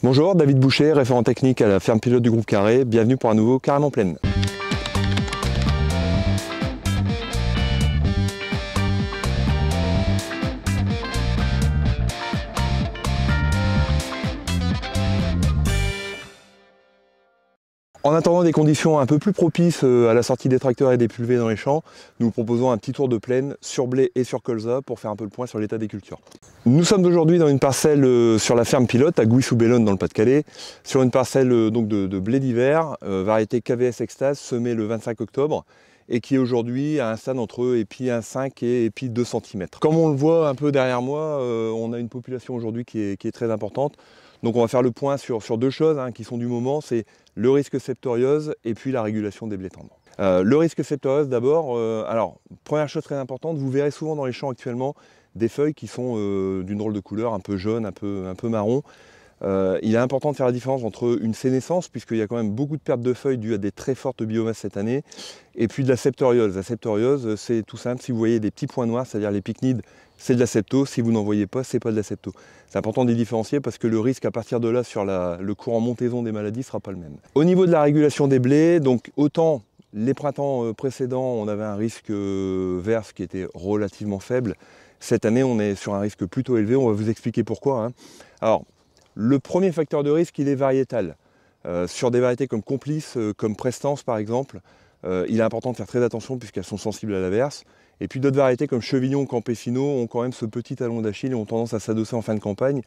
Bonjour, David Boucher, référent technique à la ferme pilote du groupe Carré. Bienvenue pour un nouveau Carrément Plaine. En attendant des conditions un peu plus propices à la sortie des tracteurs et des pulvées dans les champs, nous vous proposons un petit tour de plaine sur blé et sur colza pour faire un peu le point sur l'état des cultures. Nous sommes aujourd'hui dans une parcelle sur la ferme pilote à Gouy-sous-Bellonne dans le Pas-de-Calais, sur une parcelle donc de blé d'hiver, variété KVS Extase, semée le 25 octobre et qui est aujourd'hui à un stade entre épi 1,5 et épi 2 cm. Comme on le voit un peu derrière moi, on a une population aujourd'hui qui est très importante. Donc on va faire le point sur deux choses qui sont du moment, c'est le risque septoriose et puis la régulation des blés tendres. Le risque septoriose d'abord, alors première chose très importante, vous verrez souvent dans les champs actuellement des feuilles qui sont d'une drôle de couleur, un peu jaune, un peu marron. Il est important de faire la différence entre une sénescence, puisqu'il y a quand même beaucoup de pertes de feuilles dues à des très fortes biomasses cette année, et puis de la septoriose. La septoriose, c'est tout simple, si vous voyez des petits points noirs, c'est-à-dire les pycnides, c'est de la septo, si vous n'en voyez pas, c'est pas de la septo. C'est important de les différencier parce que le risque à partir de là sur le courant montaison des maladies ne sera pas le même. Au niveau de la régulation des blés, donc autant les printemps précédents, on avait un risque verse qui était relativement faible. Cette année, on est sur un risque plutôt élevé, on va vous expliquer pourquoi. Alors, le premier facteur de risque, il est variétal. Sur des variétés comme Complice, comme Prestance par exemple, il est important de faire très attention puisqu'elles sont sensibles à l'averse. Et puis d'autres variétés comme Chevignon ou Campesino ont quand même ce petit talon d'Achille et ont tendance à s'adosser en fin de campagne,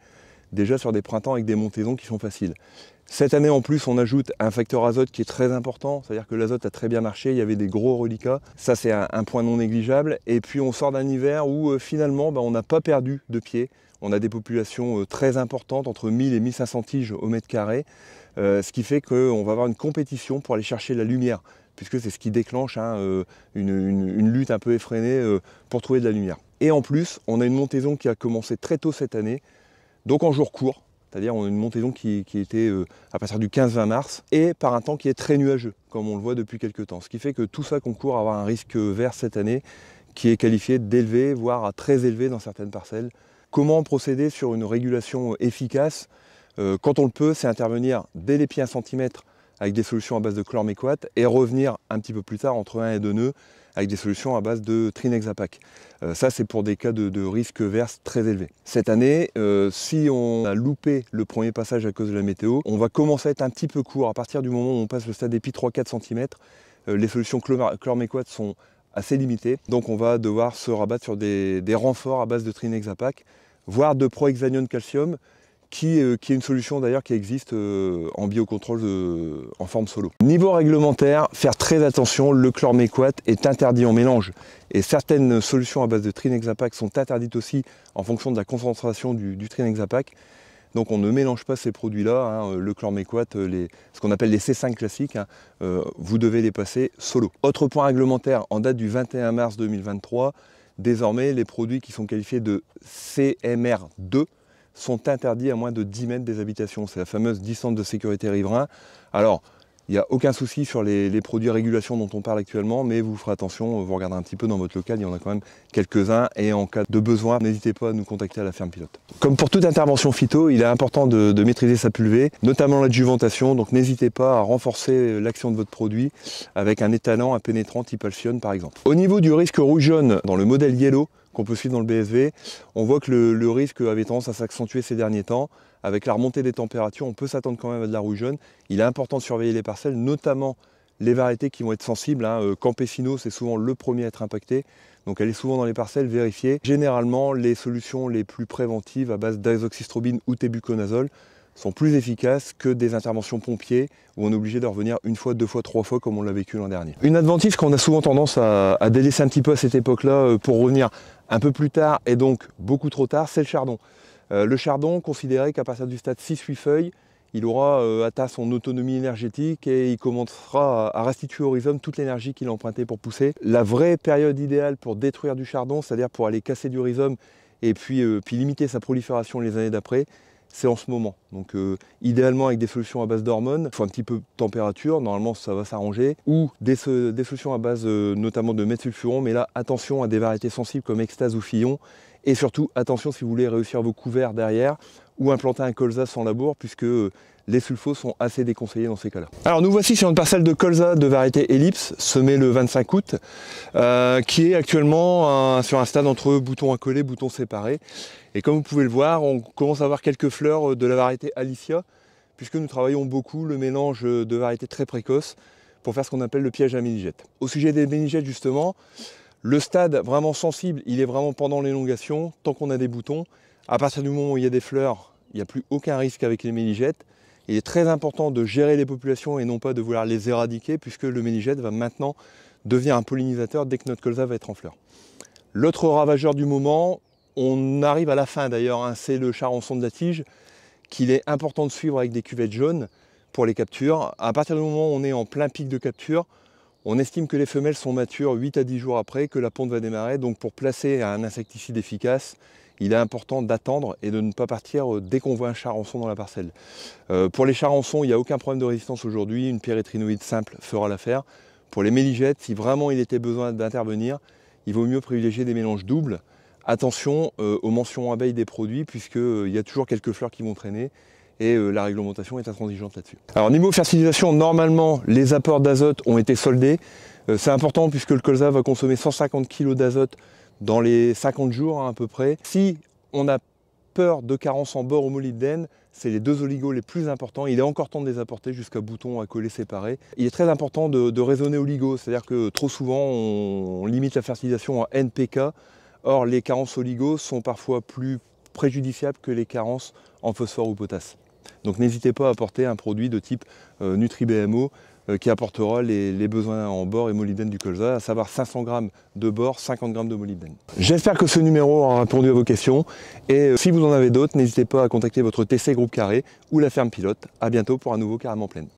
déjà sur des printemps avec des montaisons qui sont faciles. Cette année en plus, on ajoute un facteur azote qui est très important, c'est-à-dire que l'azote a très bien marché, il y avait des gros reliquats, ça c'est un point non négligeable. Et puis on sort d'un hiver où finalement on n'a pas perdu de pied. On a des populations très importantes, entre 1000 et 1500 tiges au mètre carré, ce qui fait qu'on va avoir une compétition pour aller chercher la lumière, puisque c'est ce qui déclenche une lutte un peu effrénée pour trouver de la lumière. Et en plus, on a une montaison qui a commencé très tôt cette année, donc en jour court, c'est-à-dire on a une montaison qui était à partir du 15-20 mars, et par un temps qui est très nuageux, comme on le voit depuis quelques temps. Ce qui fait que tout ça concourt à avoir un risque vert cette année, qui est qualifié d'élevé, voire à très élevé dans certaines parcelles. Comment procéder sur une régulation efficace? Quand on le peut, c'est intervenir dès les pieds 1 cm avec des solutions à base de chlorméquate et revenir un petit peu plus tard entre 1 et 2 nœuds avec des solutions à base de Trinexapac. Ça, c'est pour des cas de risque verse très élevé. Cette année, si on a loupé le premier passage à cause de la météo, on va commencer à être un petit peu court. À partir du moment où on passe le stade épi 3-4 cm, les solutions chlorméquate sont assez limitées. Donc on va devoir se rabattre sur des renforts à base de Trinexapac, voire de Prohexanione calcium, qui est une solution d'ailleurs qui existe en biocontrôle en forme solo. Niveau réglementaire, faire très attention, le chlorméquate est interdit en mélange. Et certaines solutions à base de Trinexapac sont interdites aussi en fonction de la concentration du Trinexapac. Donc on ne mélange pas ces produits-là, le chlorméquate, ce qu'on appelle les C5 classiques, vous devez les passer solo. Autre point réglementaire, en date du 21 mars 2023, désormais les produits qui sont qualifiés de CMR2 sont interdits à moins de 10 mètres des habitations. C'est la fameuse distance de sécurité riverain. Alors, il n'y a aucun souci sur les produits régulation dont on parle actuellement, mais vous ferez attention, vous regardez un petit peu dans votre local, il y en a quand même quelques-uns, et en cas de besoin, n'hésitez pas à nous contacter à la ferme pilote. Comme pour toute intervention phyto, il est important de maîtriser sa pulvée, notamment l'adjuvantation, donc n'hésitez pas à renforcer l'action de votre produit avec un étalant, un pénétrant type Alcyone par exemple. Au niveau du risque rouge-jaune dans le modèle Yellow, qu'on peut suivre dans le BSV, on voit que le risque avait tendance à s'accentuer ces derniers temps. Avec la remontée des températures, on peut s'attendre quand même à de la rouille jaune. Il est important de surveiller les parcelles, notamment les variétés qui vont être sensibles. Campesino, c'est souvent le premier à être impacté. Donc allez souvent dans les parcelles, vérifiez. Généralement, les solutions les plus préventives à base d'azoxystrobine ou tébuconazole sont plus efficaces que des interventions pompiers où on est obligé de revenir une fois, 2 fois, 3 fois comme on l'a vécu l'an dernier. Une adventice qu'on a souvent tendance à délaisser un petit peu à cette époque-là pour revenir un peu plus tard et donc beaucoup trop tard, c'est le chardon. Le chardon, considéré qu'à partir du stade 6-8 feuilles, il aura atteint son autonomie énergétique et il commencera à restituer au rhizome toute l'énergie qu'il a empruntée pour pousser. La vraie période idéale pour détruire du chardon, c'est-à-dire pour aller casser du rhizome et puis limiter sa prolifération les années d'après, c'est en ce moment. Donc idéalement avec des solutions à base d'hormones, il faut un petit peu de température, normalement ça va s'arranger, ou des solutions à base notamment de méthylfuron, mais là attention à des variétés sensibles comme Extase ou Fillon, et surtout attention si vous voulez réussir vos couverts derrière, ou implanter un colza sans labour, puisque les sulfos sont assez déconseillés dans ces cas-là. Alors nous voici sur une parcelle de colza de variété Ellipse, semée le 25 août, qui est actuellement sur un stade entre boutons accolés, boutons séparés. Et comme vous pouvez le voir, on commence à avoir quelques fleurs de la variété Alicia, puisque nous travaillons beaucoup le mélange de variétés très précoces pour faire ce qu'on appelle le piège à ménigètes. Au sujet des ménigètes justement, le stade vraiment sensible, il est vraiment pendant l'élongation, tant qu'on a des boutons. À partir du moment où il y a des fleurs, il n'y a plus aucun risque avec les ménigètes. Il est très important de gérer les populations et non pas de vouloir les éradiquer, puisque le ménigète va maintenant devenir un pollinisateur dès que notre colza va être en fleur. L'autre ravageur du moment, on arrive à la fin d'ailleurs, hein, c'est le charançon de la tige, qu'il est important de suivre avec des cuvettes jaunes pour les captures. À partir du moment où on est en plein pic de capture, on estime que les femelles sont matures 8 à 10 jours après, que la ponte va démarrer. Donc pour placer un insecticide efficace, il est important d'attendre et de ne pas partir dès qu'on voit un charançon dans la parcelle. Pour les charançons, il n'y a aucun problème de résistance aujourd'hui, une pyrétrinoïde simple fera l'affaire. Pour les ménigètes, si vraiment il était besoin d'intervenir, il vaut mieux privilégier des mélanges doubles. Attention aux mentions abeilles des produits, puisqu'il y a toujours quelques fleurs qui vont traîner et la réglementation est intransigeante là-dessus. Alors niveau fertilisation, normalement les apports d'azote ont été soldés. C'est important puisque le colza va consommer 150 kg d'azote dans les 50 jours hein, à peu près. Si on a peur de carence en bore ou molybdène, c'est les deux oligos les plus importants. Il est encore temps de les apporter jusqu'à boutons accolés séparés. Il est très important de raisonner oligo, c'est-à-dire que trop souvent on limite la fertilisation en NPK. Or les carences oligo sont parfois plus préjudiciables que les carences en phosphore ou potasse. Donc n'hésitez pas à apporter un produit de type Nutri-BMO qui apportera les besoins en bore et molybdène du colza, à savoir 500 g de bore, 50 g de molybdène. J'espère que ce numéro aura répondu à vos questions et si vous en avez d'autres, n'hésitez pas à contacter votre TC Groupe Carré ou la ferme pilote. A bientôt pour un nouveau Carrément Plaine.